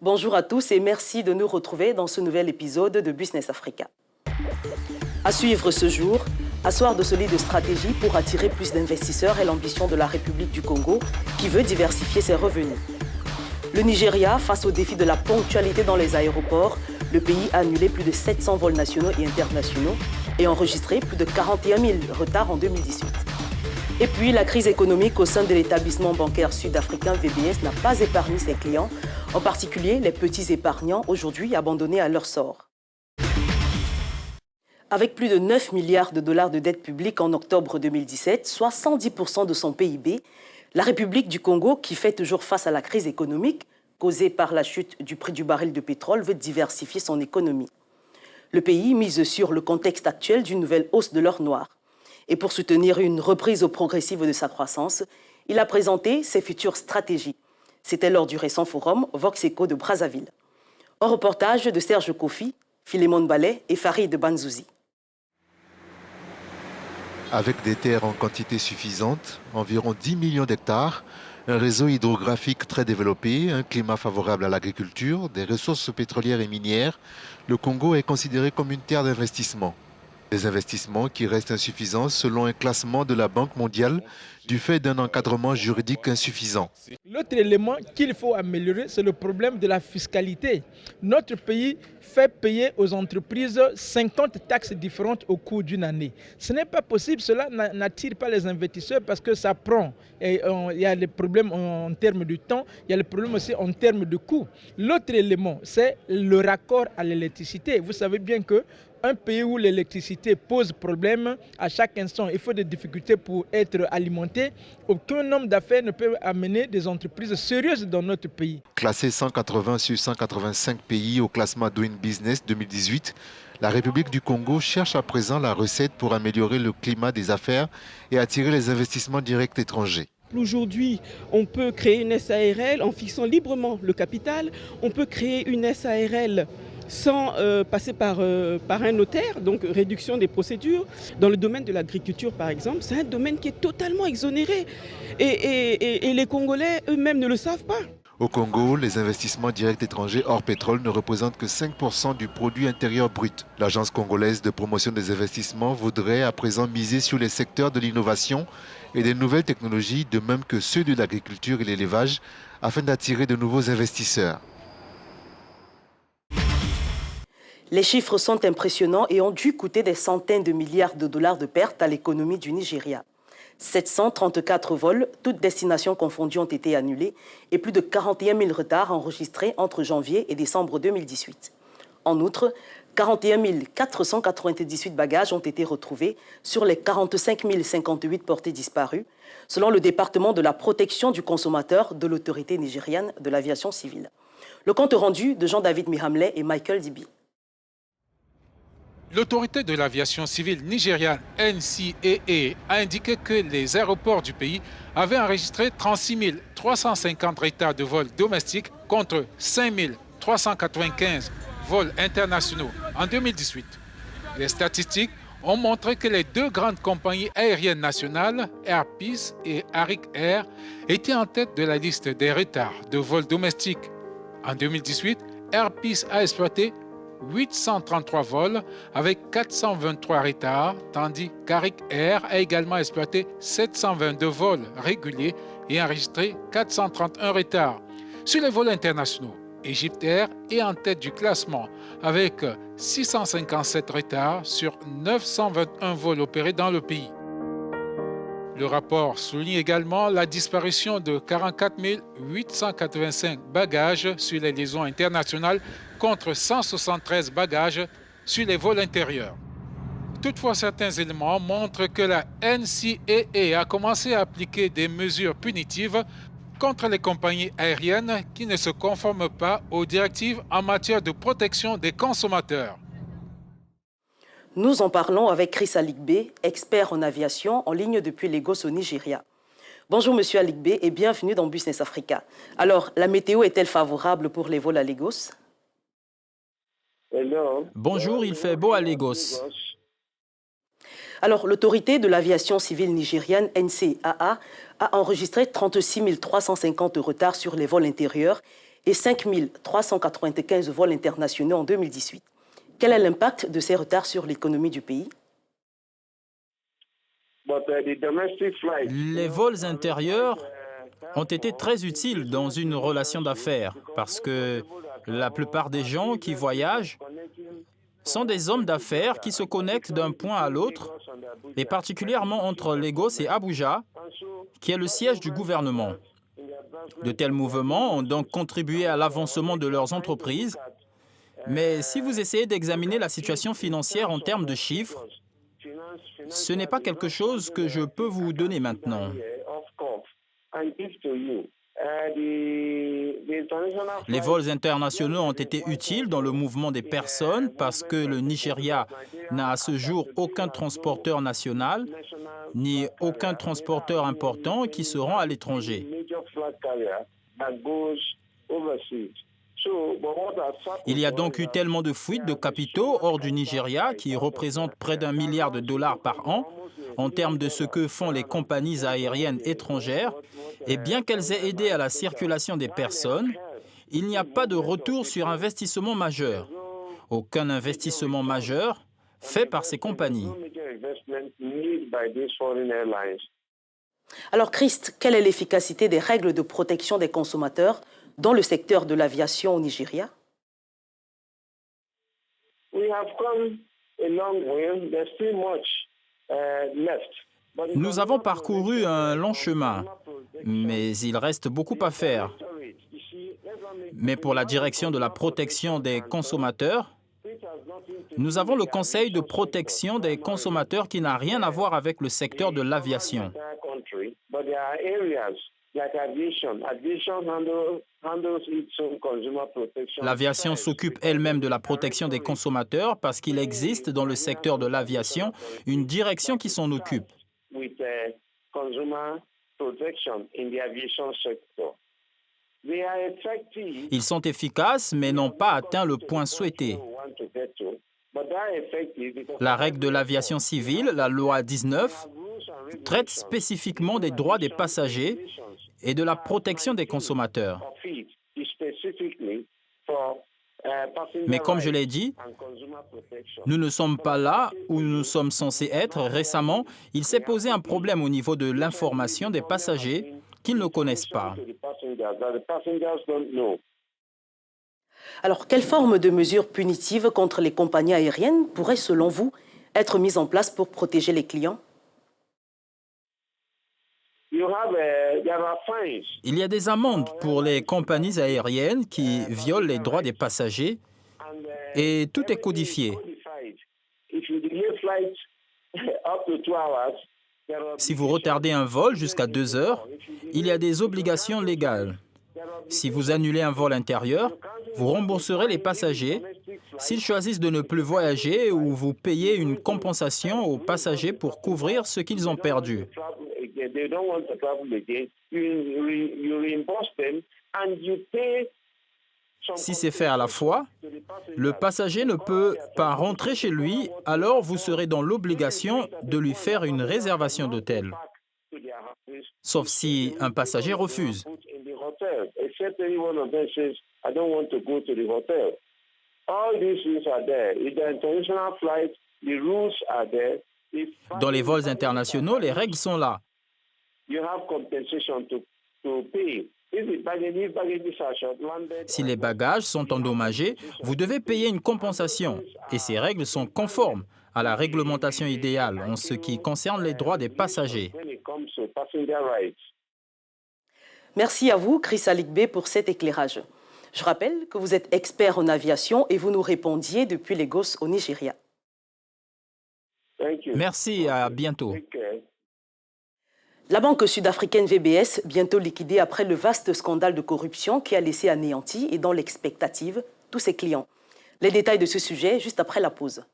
Bonjour à tous et merci de nous retrouver dans ce nouvel épisode de Business Africa. À suivre ce jour, asseoir de solides stratégies pour attirer plus d'investisseurs est l'ambition de la République du Congo qui veut diversifier ses revenus. Le Nigeria, face au défi de la ponctualité dans les aéroports, le pays a annulé plus de 700 vols nationaux et internationaux et enregistré plus de 41 000 retards en 2018. Et puis, la crise économique au sein de l'établissement bancaire sud-africain VBS n'a pas épargné ses clients, en particulier les petits épargnants aujourd'hui abandonnés à leur sort. Avec plus de 9 milliards de dollars de dette publique en octobre 2017, soit 110% de son PIB, la République du Congo, qui fait toujours face à la crise économique, causée par la chute du prix du baril de pétrole, veut diversifier son économie. Le pays mise sur le contexte actuel d'une nouvelle hausse de l'or noir. Et pour soutenir une reprise progressive de sa croissance, il a présenté ses futures stratégies. C'était lors du récent forum Vox Eco de Brazzaville. Un reportage de Serge Kofi, Philémon Ballet et Farid Banzouzi. Avec des terres en quantité suffisante, environ 10 millions d'hectares, un réseau hydrographique très développé, un climat favorable à l'agriculture, des ressources pétrolières et minières, le Congo est considéré comme une terre d'investissement. Des investissements qui restent insuffisants selon un classement de la Banque mondiale du fait d'un encadrement juridique insuffisant. L'autre élément qu'il faut améliorer, c'est le problème de la fiscalité. Notre pays fait payer aux entreprises 50 taxes différentes au cours d'une année. Ce n'est pas possible, cela n'attire pas les investisseurs parce que ça prend. Et il y a des problèmes en termes de temps, il y a les problèmes aussi en termes de coûts. L'autre élément, c'est le raccord à l'électricité. Vous savez bien que un pays où l'électricité pose problème, à chaque instant, il faut des difficultés pour être alimenté. Aucun homme d'affaires ne peut amener des entreprises sérieuses dans notre pays. Classé 180 sur 185 pays au classement Doing Business 2018, la République du Congo cherche à présent la recette pour améliorer le climat des affaires et attirer les investissements directs étrangers. Aujourd'hui, on peut créer une SARL en fixant librement le capital. On peut créer une SARL sans passer par un notaire, donc réduction des procédures. Dans le domaine de l'agriculture, par exemple, c'est un domaine qui est totalement exonéré. Et les Congolais eux-mêmes ne le savent pas. Au Congo, les investissements directs étrangers hors pétrole ne représentent que 5% du produit intérieur brut. L'Agence congolaise de promotion des investissements voudrait à présent miser sur les secteurs de l'innovation et des nouvelles technologies, de même que ceux de l'agriculture et l'élevage, afin d'attirer de nouveaux investisseurs. Les chiffres sont impressionnants et ont dû coûter des centaines de milliards de dollars de pertes à l'économie du Nigeria. 734 vols, toutes destinations confondues, ont été annulés et plus de 41 000 retards enregistrés entre janvier et décembre 2018. En outre, 41 498 bagages ont été retrouvés sur les 45 058 portés disparus, selon le département de la protection du consommateur de l'autorité nigériane de l'aviation civile. Le compte rendu de Jean-David Mihamlet et Michael Dibi. L'autorité de l'aviation civile nigériane NCAA a indiqué que les aéroports du pays avaient enregistré 36 350 retards de vols domestiques contre 5 395 vols internationaux en 2018. Les statistiques ont montré que les deux grandes compagnies aériennes nationales, Air Peace et Arik Air, étaient en tête de la liste des retards de vols domestiques. En 2018, Air Peace a exploité 833 vols avec 423 retards, tandis qu'Arik Air a également exploité 722 vols réguliers et enregistré 431 retards. Sur les vols internationaux, Egypt Air est en tête du classement avec 657 retards sur 921 vols opérés dans le pays. Le rapport souligne également la disparition de 44 885 bagages sur les liaisons internationales contre 173 bagages sur les vols intérieurs. Toutefois, certains éléments montrent que la NCAA a commencé à appliquer des mesures punitives contre les compagnies aériennes qui ne se conforment pas aux directives en matière de protection des consommateurs. Nous en parlons avec Chris Aligbe, expert en aviation en ligne depuis Lagos au Nigeria. Bonjour Monsieur Aligbe et bienvenue dans Business Africa. Alors, la météo est-elle favorable pour les vols à Lagos? Bonjour, il fait beau à Lagos. Alors, l'autorité de l'aviation civile nigériane, NCAA, a enregistré 36 350 retards sur les vols intérieurs et 5 395 vols internationaux en 2018. Quel est l'impact de ces retards sur l'économie du pays? Les vols intérieurs ont été très utiles dans une relation d'affaires parce que la plupart des gens qui voyagent sont des hommes d'affaires qui se connectent d'un point à l'autre, et particulièrement entre Lagos et Abuja, qui est le siège du gouvernement. De tels mouvements ont donc contribué à l'avancement de leurs entreprises, mais si vous essayez d'examiner la situation financière en termes de chiffres, ce n'est pas quelque chose que je peux vous donner maintenant. Les vols internationaux ont été utiles dans le mouvement des personnes parce que le Nigeria n'a à ce jour aucun transporteur national ni aucun transporteur important qui se rend à l'étranger. Il y a donc eu tellement de fuites de capitaux hors du Nigeria qui représentent près d'1 milliard de dollars par an en termes de ce que font les compagnies aériennes étrangères, et bien qu'elles aient aidé à la circulation des personnes, il n'y a pas de retour sur investissement majeur. Aucun investissement majeur fait par ces compagnies. Alors Christ, quelle est l'efficacité des règles de protection des consommateurs dans le secteur de l'aviation au Nigeria? Nous avons parcouru un long chemin, mais il reste beaucoup à faire. Mais pour la direction de la protection des consommateurs, nous avons le Conseil de protection des consommateurs qui n'a rien à voir avec le secteur de l'aviation. L'aviation s'occupe elle-même de la protection des consommateurs parce qu'il existe dans le secteur de l'aviation une direction qui s'en occupe. Ils sont efficaces mais n'ont pas atteint le point souhaité. La règle de l'aviation civile, la loi 19, traite spécifiquement des droits des passagers et de la protection des consommateurs. Mais comme je l'ai dit, nous ne sommes pas là où nous sommes censés être. Récemment, il s'est posé un problème au niveau de l'information des passagers qu'ils ne connaissent pas. Alors, quelle forme de mesures punitives contre les compagnies aériennes pourraient, selon vous, être mises en place pour protéger les clients? Il y a des amendes pour les compagnies aériennes qui violent les droits des passagers et tout est codifié. Si vous retardez un vol jusqu'à 2 heures, il y a des obligations légales. Si vous annulez un vol intérieur, vous rembourserez les passagers. S'ils choisissent de ne plus voyager ou vous payez une compensation aux passagers pour couvrir ce qu'ils ont perdu. Si c'est fait à la fois, le passager ne peut pas rentrer chez lui, alors vous serez dans l'obligation de lui faire une réservation d'hôtel. Sauf si un passager refuse. Dans les vols internationaux, les règles sont là. Si les bagages sont endommagés, vous devez payer une compensation et ces règles sont conformes à la réglementation idéale en ce qui concerne les droits des passagers. Merci à vous, Chris Aligbe, pour cet éclairage. Je rappelle que vous êtes expert en aviation et vous nous répondiez depuis Lagos au Nigeria. Merci, à bientôt. La banque sud-africaine VBS, bientôt liquidée après le vaste scandale de corruption qui a laissé anéanti et dans l'expectative tous ses clients. Les détails de ce sujet juste après la pause.